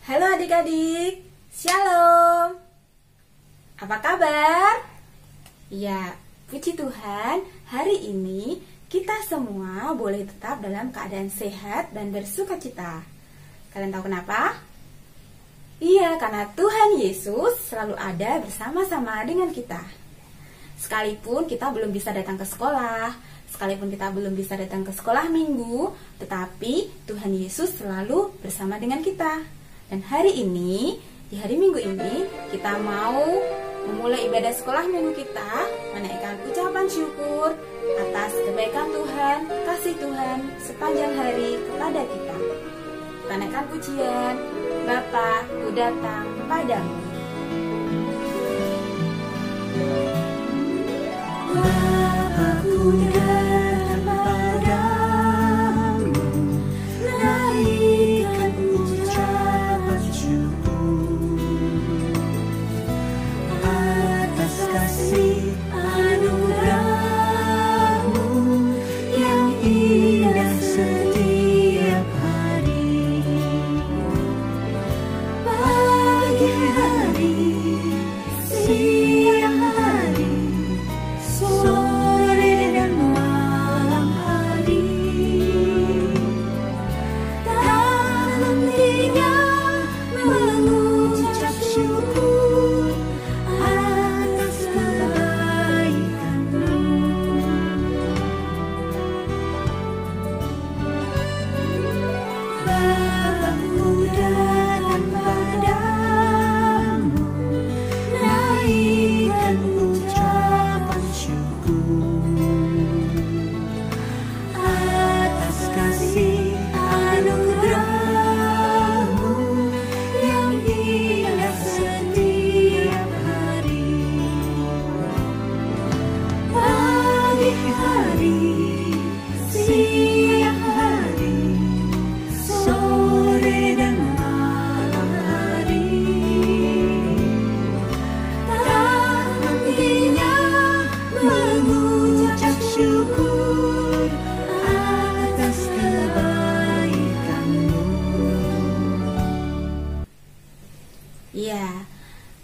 Halo adik-adik, Shalom. Apa kabar? Ya, puji Tuhan, hari ini kita semua boleh tetap dalam keadaan sehat dan bersuka cita. Kalian tahu kenapa? Iya, karena Tuhan Yesus selalu ada bersama-sama dengan kita. Sekalipun kita belum bisa datang ke sekolah, sekalipun kita belum bisa datang ke sekolah minggu, tetapi Tuhan Yesus selalu bersama dengan kita. Dan hari ini, di hari Minggu ini, kita mau memulai ibadah sekolah minggu kita, menaikkan ucapan syukur atas kebaikan Tuhan, kasih Tuhan sepanjang hari kepada kita. Kita naikkan pujian, Bapa, ku datang padamu. Bapa, ku datang padamu, naikkan ucapan syukur atas kasih anugerah-Mu yang indah setiap hari. Pagi hari, siang hari, sore dan malam hari, tak hentinya mengucap syukur atas kebaikan-Mu. Bapa-Ku datang padamu, naikkan ucapan syukur atas kasih anugerah-Mu yang indah setiap hari. Pagi hari, siang hari, sore dan malam hari, tak hentinya mengucap syukur atas kebaikan-Mu. Ya,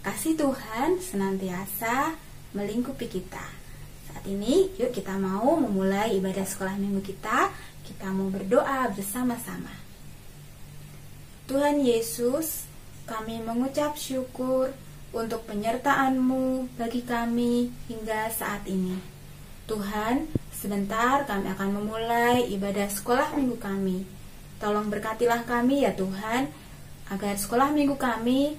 kasih Tuhan senantiasa melingkupi kita. Saat ini, yuk kita mau memulai ibadah sekolah minggu kita. Kita mau berdoa bersama-sama. Tuhan Yesus, kami mengucap syukur untuk penyertaan-Mu bagi kami hingga saat ini. Tuhan, sebentar kami akan memulai ibadah sekolah minggu kami. Tolong berkatilah kami ya Tuhan, agar sekolah minggu kami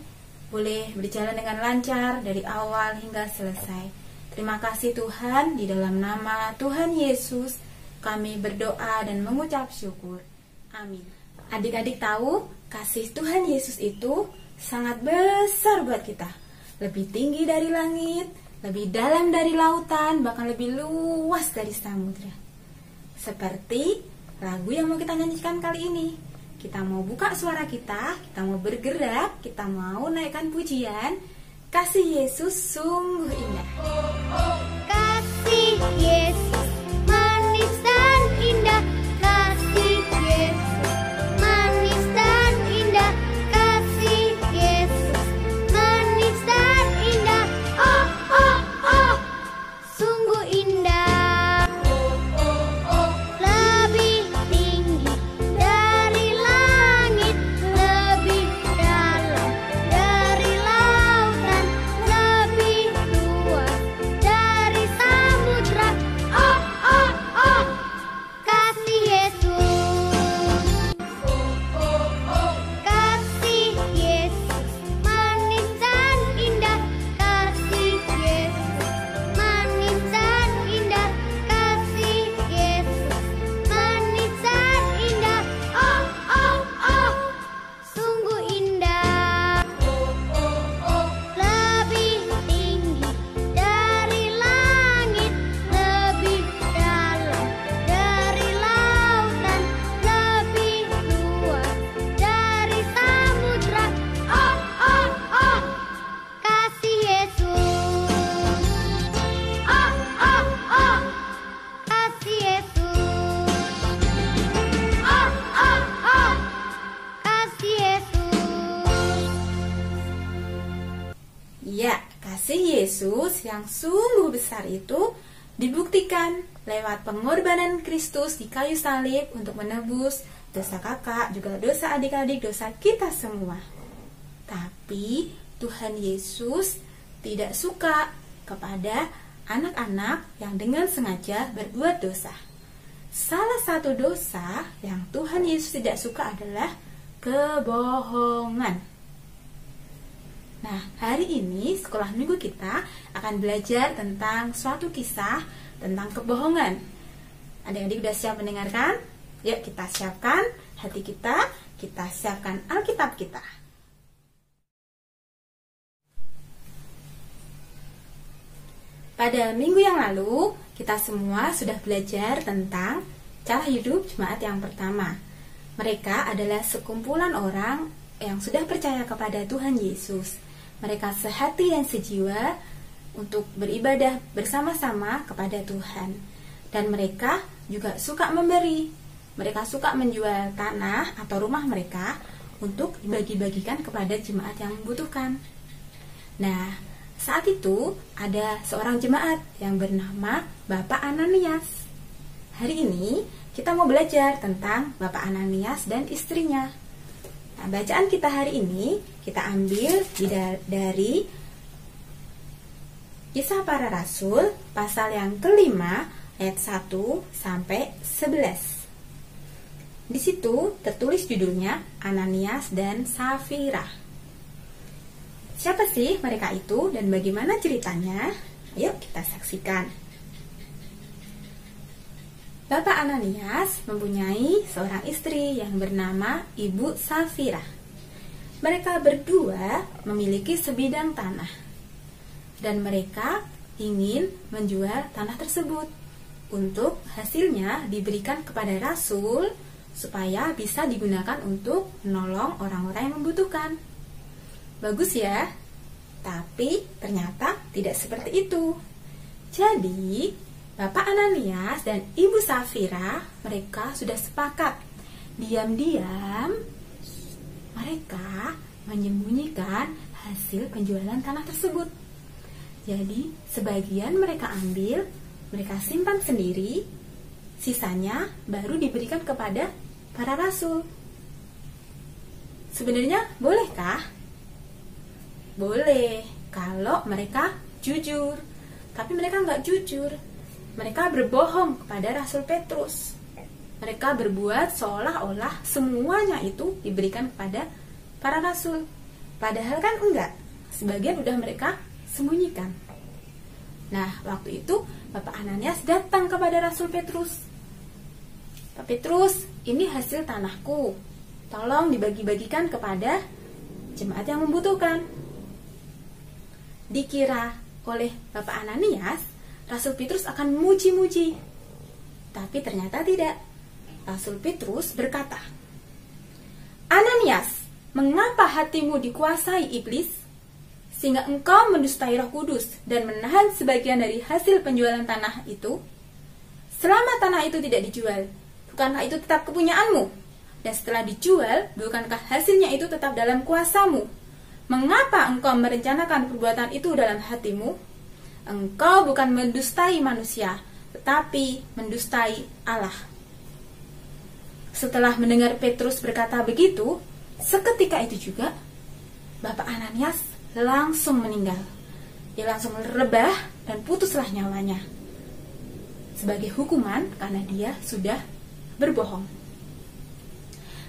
boleh berjalan dengan lancar dari awal hingga selesai. Terima kasih Tuhan, di dalam nama Tuhan Yesus kami berdoa dan mengucap syukur. Amin. Adik-adik tahu, kasih Tuhan Yesus itu sangat besar buat kita. Lebih tinggi dari langit, lebih dalam dari lautan, bahkan lebih luas dari samudra. Seperti lagu yang mau kita nyanyikan kali ini. Kita mau buka suara kita mau bergerak, kita mau naikkan pujian. Kasih Yesus sungguh indah. Kasih Yesus manis dan indah, kasih Yesus manis dan indah, kasih Yesus manis dan indah. Oh oh oh, sungguh indah. Lebih tinggi dari langit, lebih dalam dari lautan, lebih luas Yesus yang sungguh besar itu dibuktikan lewat pengorbanan Kristus di kayu salib untuk menebus dosa kakak, juga dosa adik-adik, dosa kita semua. Tapi Tuhan Yesus tidak suka kepada anak-anak yang dengan sengaja berbuat dosa. Salah satu dosa yang Tuhan Yesus tidak suka adalah kebohongan. Nah, hari ini sekolah minggu kita akan belajar tentang suatu kisah tentang kebohongan. Adik-adik sudah siap mendengarkan? Yuk kita siapkan hati kita siapkan Alkitab kita. Pada minggu yang lalu, kita semua sudah belajar tentang cara hidup jemaat yang pertama. Mereka adalah sekumpulan orang yang sudah percaya kepada Tuhan Yesus. Mereka sehati dan sejiwa untuk beribadah bersama-sama kepada Tuhan. Dan mereka juga suka memberi. Mereka suka menjual tanah atau rumah mereka untuk dibagi-bagikan kepada jemaat yang membutuhkan. Nah, saat itu ada seorang jemaat yang bernama Bapak Ananias. Hari ini kita mau belajar tentang Bapak Ananias dan istrinya. Nah, bacaan kita hari ini kita ambil dari Kisah Para Rasul pasal yang kelima ayat 1 sampai 11. Di situ tertulis judulnya Ananias dan Safira. Siapa sih mereka itu dan bagaimana ceritanya? Ayo kita saksikan. Bapak Ananias mempunyai seorang istri yang bernama Ibu Safira. Mereka berdua memiliki sebidang tanah. Dan mereka ingin menjual tanah tersebut untuk hasilnya diberikan kepada rasul supaya bisa digunakan untuk menolong orang-orang yang membutuhkan. Bagus ya, tapi ternyata tidak seperti itu. Jadi, Bapak Ananias dan Ibu Safira, mereka sudah sepakat. Diam-diam, mereka menyembunyikan hasil penjualan tanah tersebut. Jadi, sebagian mereka ambil, mereka simpan sendiri, sisanya baru diberikan kepada para rasul. Sebenarnya bolehkah? Boleh, kalau mereka jujur. Tapi mereka nggak jujur. Mereka berbohong kepada Rasul Petrus. Mereka berbuat seolah-olah semuanya itu diberikan kepada para rasul. Padahal kan enggak. Sebagian udah mereka sembunyikan. Nah, waktu itu Bapak Ananias datang kepada Rasul Petrus. Pak Petrus, ini hasil tanahku. Tolong dibagi-bagikan kepada jemaat yang membutuhkan. Dikira oleh Bapak Ananias, Rasul Petrus akan memuji-muji. Tapi ternyata tidak. Rasul Petrus berkata, Ananias, mengapa hatimu dikuasai iblis, sehingga engkau mendustai Roh Kudus dan menahan sebagian dari hasil penjualan tanah itu? Selama tanah itu tidak dijual, bukankah itu tetap kepunyaanmu? Dan setelah dijual, bukankah hasilnya itu tetap dalam kuasamu? Mengapa engkau merencanakan perbuatan itu dalam hatimu? Engkau bukan mendustai manusia, tetapi mendustai Allah. Setelah mendengar Petrus berkata begitu, seketika itu juga Bapak Ananias langsung meninggal. Dia langsung rebah dan putuslah nyawanya sebagai hukuman karena dia sudah berbohong.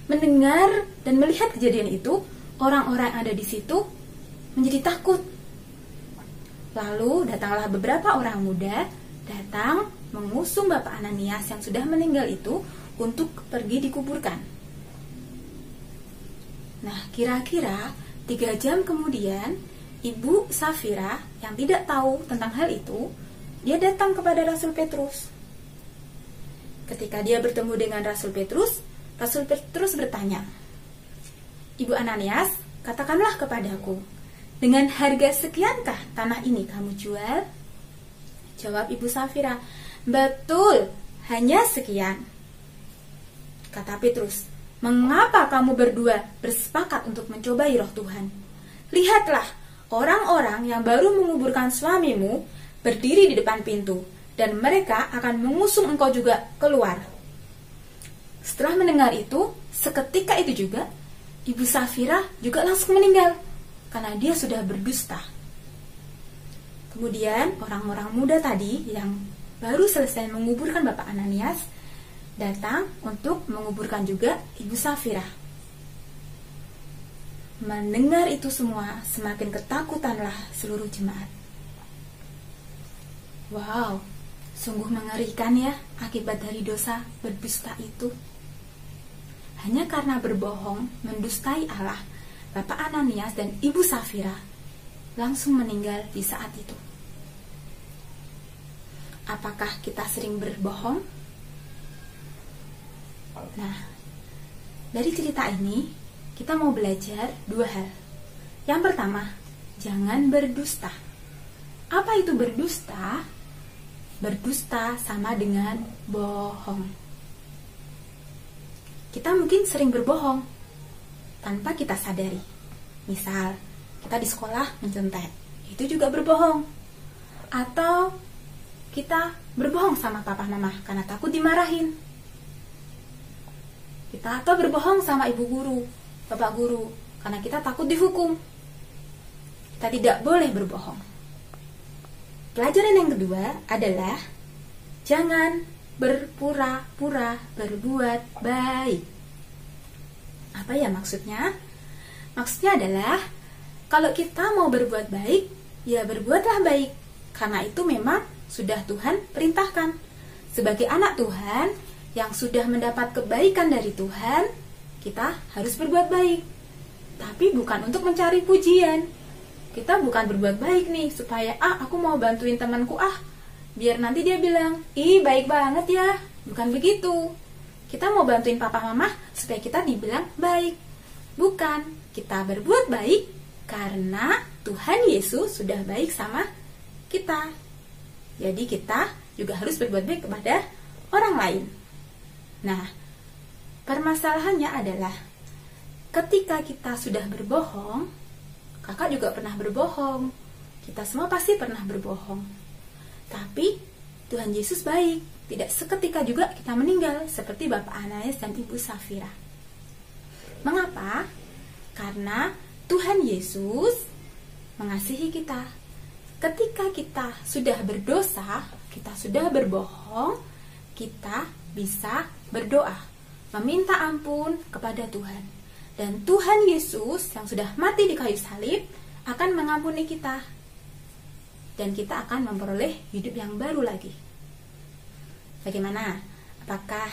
Mendengar dan melihat kejadian itu, orang-orang yang ada di situ menjadi takut. Lalu datanglah beberapa orang muda datang mengusung Bapak Ananias yang sudah meninggal itu untuk pergi dikuburkan. Nah, kira-kira 3 jam kemudian, Ibu Safira yang tidak tahu tentang hal itu, dia datang kepada Rasul Petrus. Ketika dia bertemu dengan Rasul Petrus bertanya, Ibu Ananias, katakanlah kepadaku, dengan harga sekiankah tanah ini kamu jual? Jawab Ibu Safira, betul, hanya sekian. Kata Petrus, mengapa kamu berdua bersepakat untuk mencobai Roh Tuhan? Lihatlah, orang-orang yang baru menguburkan suamimu berdiri di depan pintu, dan mereka akan mengusung engkau juga keluar. Setelah mendengar itu, seketika itu juga, Ibu Safira juga langsung meninggal, karena dia sudah berdusta. Kemudian orang-orang muda tadi yang baru selesai menguburkan Bapak Ananias, datang untuk menguburkan juga Ibu Safira. Mendengar itu semua, semakin ketakutanlah seluruh jemaat. Wow, sungguh mengerikan ya akibat dari dosa berdusta itu. Hanya karena berbohong, mendustai Allah, Bapak Ananias dan Ibu Safira langsung meninggal di saat itu. Apakah kita sering berbohong? Nah, dari cerita ini kita mau belajar dua hal. Yang pertama, jangan berdusta. Apa itu berdusta? Berdusta sama dengan bohong. Kita mungkin sering berbohong tanpa kita sadari. Misal, kita di sekolah mencontek, itu juga berbohong. Atau kita berbohong sama papa mama karena takut dimarahin. Kita atau berbohong sama ibu guru, bapak guru, karena kita takut dihukum. Kita tidak boleh berbohong. Pelajaran yang kedua adalah jangan berpura-pura berbuat baik. Apa ya maksudnya? Maksudnya adalah kalau kita mau berbuat baik, ya berbuatlah baik, karena itu memang sudah Tuhan perintahkan. Sebagai anak Tuhan yang sudah mendapat kebaikan dari Tuhan, kita harus berbuat baik. Tapi bukan untuk mencari pujian. Kita bukan berbuat baik nih supaya aku mau bantuin temanku biar nanti dia bilang, "Ih, baik banget ya." Bukan begitu. Kita mau bantuin papa mama supaya kita dibilang baik. Bukan, kita berbuat baik karena Tuhan Yesus sudah baik sama kita. Jadi kita juga harus berbuat baik kepada orang lain. Nah, permasalahannya adalah ketika kita sudah berbohong, kakak juga pernah berbohong. Kita semua pasti pernah berbohong. Tapi Tuhan Yesus baik. Tidak seketika juga kita meninggal seperti Bapak Ananias dan Ibu Safira. Mengapa? Karena Tuhan Yesus mengasihi kita. Ketika kita sudah berdosa, kita sudah berbohong, kita bisa berdoa, meminta ampun kepada Tuhan. Dan Tuhan Yesus yang sudah mati di kayu salib akan mengampuni kita. Dan kita akan memperoleh hidup yang baru lagi. Bagaimana? Apakah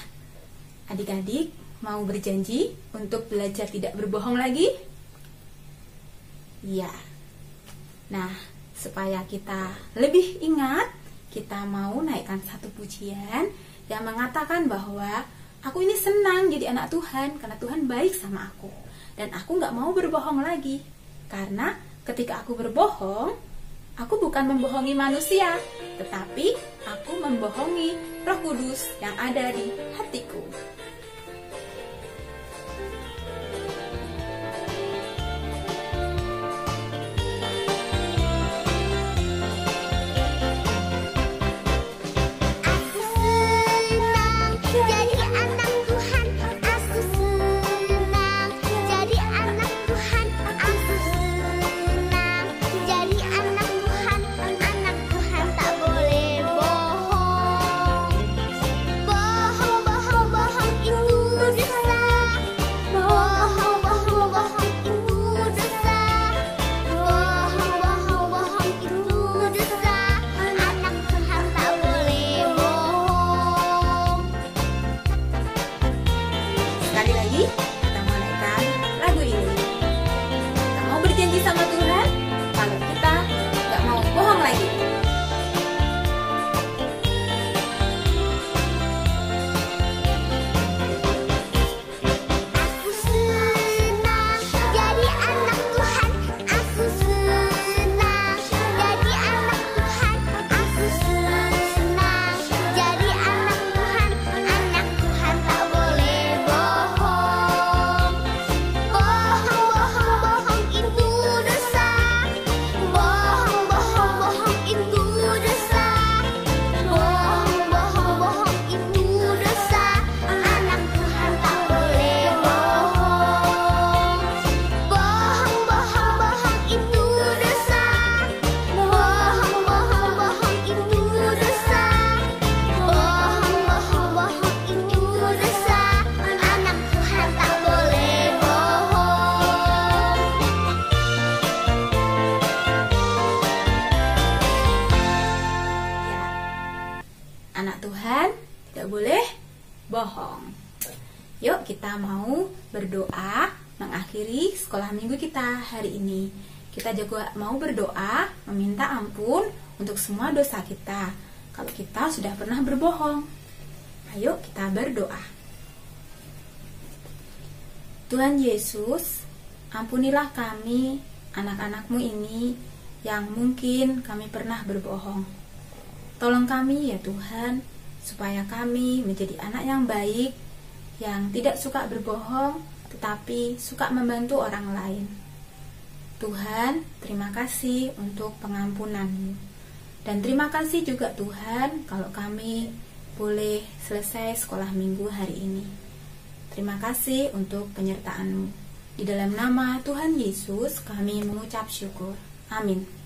adik-adik mau berjanji untuk belajar tidak berbohong lagi? Ya. Nah, supaya kita lebih ingat, kita mau naikkan satu pujian yang mengatakan bahwa aku ini senang jadi anak Tuhan karena Tuhan baik sama aku. Dan aku gak mau berbohong lagi. Karena ketika aku berbohong, aku bukan membohongi manusia, tetapi aku membohongi Roh Kudus yang ada di hatiku. Yuk kita mau berdoa mengakhiri sekolah minggu kita hari ini. Kita juga mau berdoa meminta ampun untuk semua dosa kita kalau kita sudah pernah berbohong. Ayo kita berdoa. Tuhan Yesus, ampunilah kami, anak-anak-Mu ini yang mungkin kami pernah berbohong. Tolong kami ya Tuhan, supaya kami menjadi anak yang baik, yang tidak suka berbohong, tetapi suka membantu orang lain. Tuhan, terima kasih untuk pengampunan-Mu. Dan terima kasih juga Tuhan, kalau kami boleh selesai sekolah minggu hari ini. Terima kasih untuk penyertaan-Mu. Di dalam nama Tuhan Yesus, kami mengucap syukur. Amin.